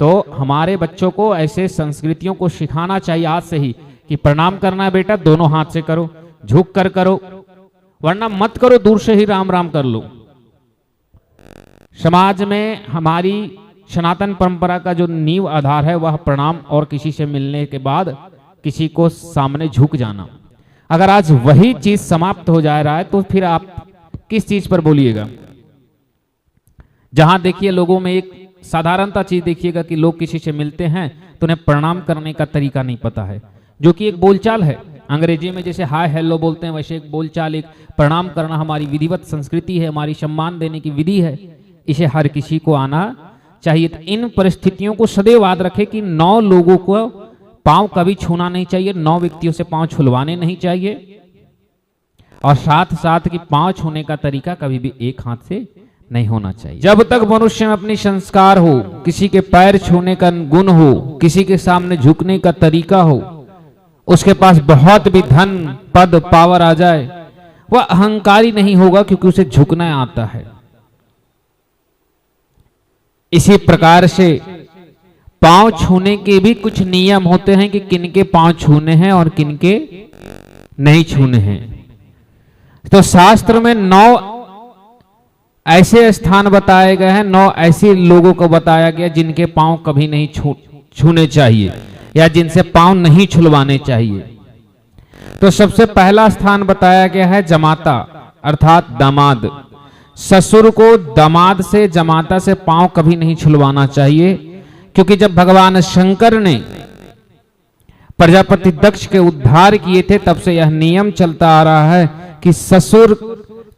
तो हमारे बच्चों को ऐसे संस्कृतियों को सिखाना चाहिए आज से ही कि प्रणाम करना है बेटा दोनों हाथ से करो, झुक कर करो, वरना मत करो, दूर से ही राम राम कर लो। समाज में हमारी सनातन परंपरा का जो नींव आधार है वह प्रणाम और किसी से मिलने के बाद किसी को सामने झुक जाना। अगर आज वही चीज समाप्त हो जा रहा है तो फिर आप किस चीज पर बोलिएगा। जहां देखिए लोगों में एक साधारणता चीज देखिएगा कि लोग किसी से मिलते हैं तो उन्हें प्रणाम करने का तरीका नहीं पता है, जो कि एक बोलचाल है। अंग्रेजी में जैसे हाय हेलो बोलते हैं वैसे एक बोलचाल, एक प्रणाम करना हमारी विधिवत संस्कृति है, हमारी सम्मान देने की विधि है। इसे हर किसी को आना चाहिए। तो इन परिस्थितियों को सदैव याद रखें कि 9 लोगों को पांव कभी छूना नहीं चाहिए, 9 व्यक्तियों से पांव छुलवाने नहीं चाहिए, और साथ साथ कि पांव छूने का तरीका कभी भी एक हाथ से नहीं होना चाहिए। जब तक मनुष्य में अपनी संस्कार हो, किसी के पैर छूने का गुण हो, किसी के सामने झुकने का तरीका हो, उसके पास बहुत भी धन पद पावर आ जाए, वह अहंकारी नहीं होगा क्योंकि उसे झुकना आता है। इसी प्रकार से पांव छूने के भी कुछ नियम होते हैं कि किनके पांव छूने हैं और किनके नहीं छूने हैं। तो शास्त्र में 9 ऐसे स्थान बताए गए हैं, 9 ऐसे लोगों को बताया गया जिनके पांव कभी नहीं छूने चाहिए या जिनसे पांव नहीं छुलवाने चाहिए। तो सबसे पहला स्थान बताया गया है जमाता अर्थात दामाद। ससुर को दामाद से जमाता से पांव कभी नहीं छुलवाना चाहिए, क्योंकि जब भगवान शंकर ने प्रजापति दक्ष के उद्धार किए थे तब से यह नियम चलता आ रहा है कि ससुर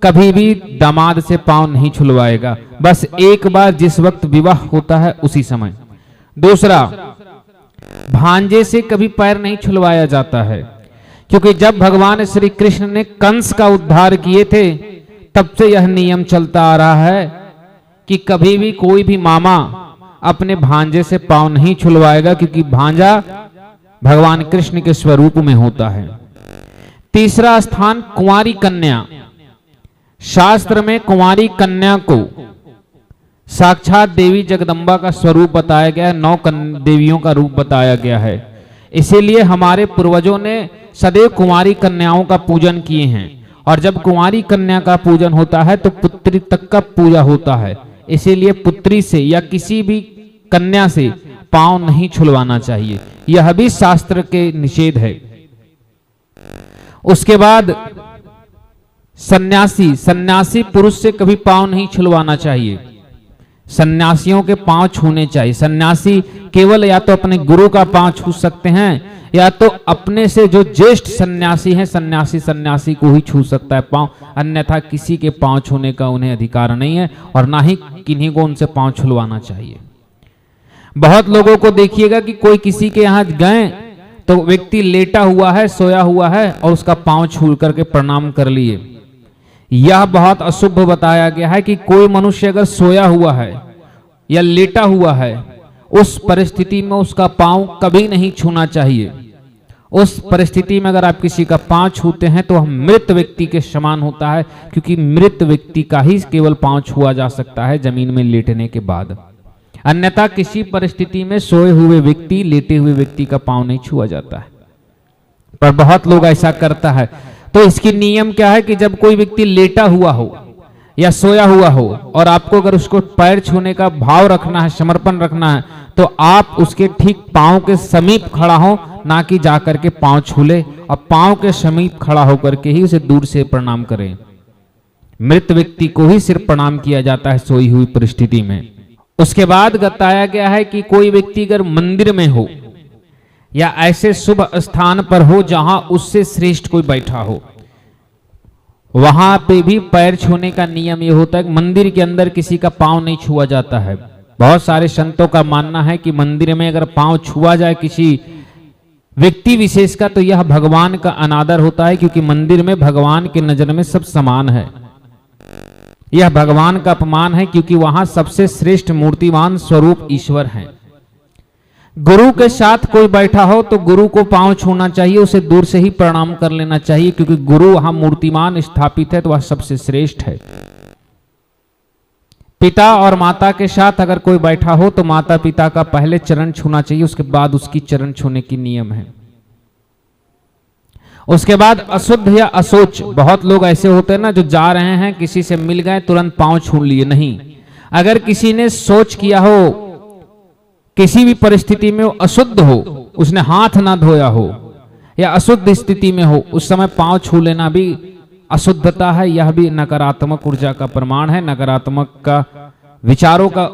कभी भी दामाद से पांव नहीं छुलवाएगा, बस एक बार जिस वक्त विवाह होता है उसी समय। दूसरा, भांजे से कभी पैर नहीं छुलवाया जाता है, क्योंकि जब भगवान श्री कृष्ण ने कंस का उद्धार किए थे तब से यह नियम चलता आ रहा है कि कभी भी कोई भी मामा अपने भांजे से पांव नहीं छुलवाएगा, क्योंकि भांजा भगवान कृष्ण के स्वरूप में होता है। तीसरा स्थान कुंवारी कन्या। शास्त्र में कुंवारी कन्या को साक्षात देवी जगदम्बा का स्वरूप बताया गया है, 9 देवियों का रूप बताया गया है। इसीलिए हमारे पूर्वजों ने सदैव कुंवारी कन्याओं का पूजन किए हैं, और जब कुंवारी कन्या का पूजन होता है तो पुत्री तक का पूजा होता है। इसीलिए पुत्री से या किसी भी कन्या से पांव नहीं छुलवाना चाहिए, यह भी शास्त्र के निषेध है। उसके बाद सन्यासी, सन्यासी पुरुष से कभी पांव नहीं छुलवाना चाहिए, सन्यासियों के पांव छूने चाहिए। सन्यासी केवल या तो अपने गुरु का पांव छू सकते हैं या तो अपने से जो ज्येष्ठ सन्यासी हैं सन्यासी को ही छू सकता है पांव, अन्यथा किसी के पांव छूने का उन्हें अधिकार नहीं है, और ना ही किन्हीं को उनसे पांव छुलवाना चाहिए। बहुत लोगों को देखिएगा कि कोई किसी के यहाँ गए तो व्यक्ति लेटा हुआ है, सोया हुआ है, और उसका पांव छू करके प्रणाम कर लिए। यह बहुत अशुभ बताया गया है कि कोई मनुष्य अगर सोया हुआ है या लेटा हुआ है उस परिस्थिति में उसका पांव कभी नहीं छूना चाहिए। उस परिस्थिति में अगर आप किसी का पांव छूते हैं तो वह मृत व्यक्ति के समान होता है, क्योंकि मृत व्यक्ति का ही केवल पांव छुआ जा सकता है जमीन में लेटने के बाद, अन्यथा किसी परिस्थिति में सोए हुए व्यक्ति, लेटे हुए व्यक्ति का पांव नहीं छुआ जाता है। पर बहुत लोग ऐसा करता है। तो इसकी नियम क्या है कि जब कोई व्यक्ति लेटा हुआ हो या सोया हुआ हो और आपको अगर उसको पैर छूने का भाव रखना है, समर्पण रखना है, तो आप उसके ठीक पांव के समीप खड़ा हो, ना कि जाकर के पांव छू ले, और पांव के समीप खड़ा होकर के ही उसे दूर से प्रणाम करें। मृत व्यक्ति को ही सिर्फ प्रणाम किया जाता है सोई हुई परिस्थिति में। उसके बाद बताया गया है कि कोई व्यक्ति अगर मंदिर में हो या ऐसे शुभ स्थान पर हो जहां उससे श्रेष्ठ कोई बैठा हो, वहां पे भी पैर छूने का नियम ये होता है कि मंदिर के अंदर किसी का पांव नहीं छुआ जाता है। बहुत सारे संतों का मानना है कि मंदिर में अगर पांव छुआ जाए किसी व्यक्ति विशेष का तो यह भगवान का अनादर होता है, क्योंकि मंदिर में भगवान की नजर में सब समान है। यह भगवान का अपमान है, क्योंकि वहां सबसे श्रेष्ठ मूर्तिवान स्वरूप ईश्वर हैं। गुरु के साथ कोई बैठा हो तो गुरु को पांव छूना चाहिए, उसे दूर से ही प्रणाम कर लेना चाहिए, क्योंकि गुरु वहां मूर्तिमान स्थापित है तो वह सबसे श्रेष्ठ है। पिता और माता के साथ अगर कोई बैठा हो तो माता पिता का पहले चरण छूना चाहिए, उसके बाद उसकी चरण छूने की नियम है। उसके बाद अशुद्ध या अशोच, बहुत लोग ऐसे होते हैं ना जो जा रहे हैं किसी से मिल गए तुरंत पांव छू लिए, नहीं। अगर किसी ने सोच किया हो, किसी भी परिस्थिति में वो अशुद्ध हो, उसने हाथ ना धोया हो या अशुद्ध स्थिति में हो, उस समय पांव छू लेना भी अशुद्धता है। यह भी नकारात्मक ऊर्जा का प्रमाण है, नकारात्मक का विचारों का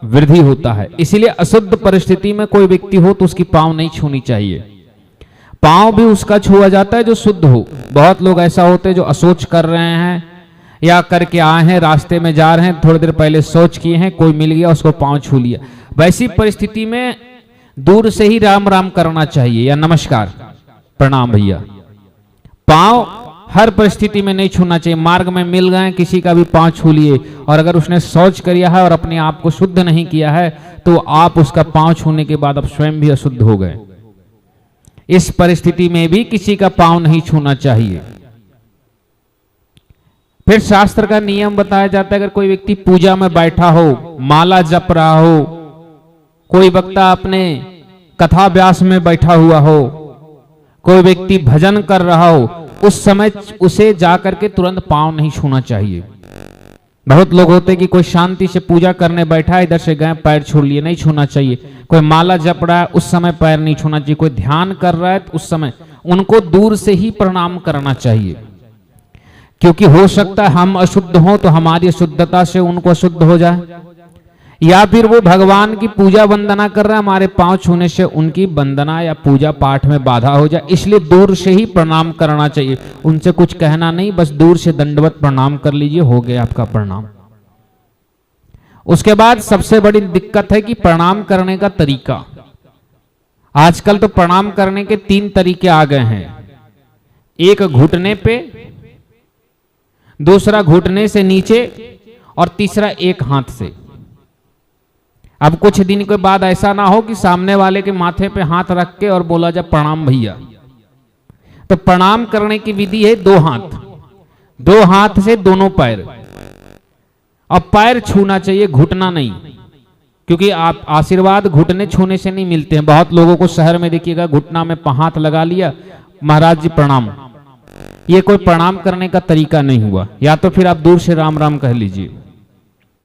वृद्धि होता है। इसलिए अशुद्ध परिस्थिति में कोई व्यक्ति हो तो उसकी पांव नहीं छूनी चाहिए। पांव भी उसका छुआ जाता है जो शुद्ध हो। बहुत लोग ऐसा होते हैं जो अशोच कर रहे हैं या करके आए हैं, रास्ते में जा रहे हैं, थोड़ी देर पहले सोच किए हैं, कोई मिल गया उसको पांव छू लिया। वैसी परिस्थिति में दूर से ही राम राम करना चाहिए या नमस्कार प्रणाम भैया। पांव हर परिस्थिति में नहीं छूना चाहिए। मार्ग में मिल गए किसी का भी पांव छू लिए, और अगर उसने शौच किया है और अपने आप को शुद्ध नहीं किया है तो आप उसका पांव छूने के बाद अब स्वयं भी अशुद्ध हो गए। इस परिस्थिति में भी किसी का पांव नहीं छूना चाहिए। फिर शास्त्र का नियम बताया जाता है, अगर कोई व्यक्ति पूजा में बैठा हो, माला जप रहा हो, कोई वक्ता अपने कथा व्यास में बैठा हुआ हो, कोई व्यक्ति भजन कर रहा हो, उस समय उसे जाकर के तुरंत पांव नहीं छूना चाहिए। बहुत लोग होते कि कोई शांति से पूजा करने बैठा है, इधर से गए पैर छू लिए, नहीं छूना चाहिए। कोई माला जप रहा है उस समय पैर नहीं छूना चाहिए। कोई ध्यान कर रहा है तो उस समय उनको दूर से ही प्रणाम करना चाहिए, क्योंकि हो सकता है हम अशुद्ध हों तो हमारी अशुद्धता से उनको अशुद्ध हो जाए, या फिर वो भगवान की पूजा वंदना कर रहे हैं, हमारे पांव छूने से उनकी वंदना या पूजा पाठ में बाधा हो जाए। इसलिए दूर से ही प्रणाम करना चाहिए, उनसे कुछ कहना नहीं, बस दूर से दंडवत प्रणाम कर लीजिए, हो गया आपका प्रणाम। उसके बाद सबसे बड़ी दिक्कत है कि प्रणाम करने का तरीका। आजकल तो प्रणाम करने के 3 तरीके आ गए हैं। एक घुटने पे, दूसरा घुटने से नीचे, और तीसरा एक हाथ से। अब कुछ दिन के बाद ऐसा ना हो कि सामने वाले के माथे पे हाथ रख के और बोला जाए प्रणाम भैया। तो प्रणाम करने की विधि है 2 हाथ, 2 हाथ से दोनों पैर। अब पैर छूना चाहिए, घुटना नहीं, क्योंकि आप आशीर्वाद घुटने छूने से नहीं मिलते हैं। बहुत लोगों को शहर में देखिएगा घुटना में हाथ लगा लिया, महाराज जी प्रणाम। ये कोई प्रणाम करने का तरीका नहीं हुआ। या तो फिर आप दूर से राम राम कह लीजिए।